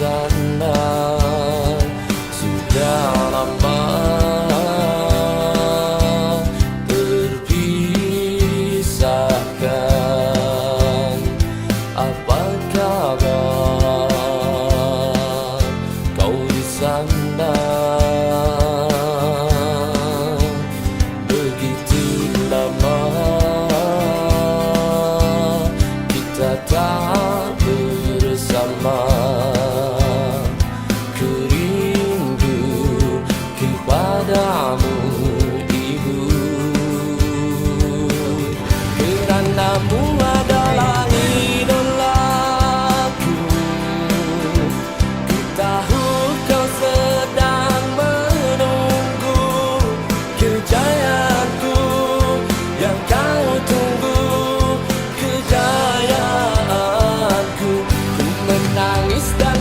sana sudah lama terpisahkan. Apa kabar kau di sana? Begitu lama kita tak bersama. Ku rindu kepadamu ibu, keranamu adalah idolaku. Ku tahu kau sedang menunggu kejayaanku yang kau tunggu, kejayaanku. Ku menangis dan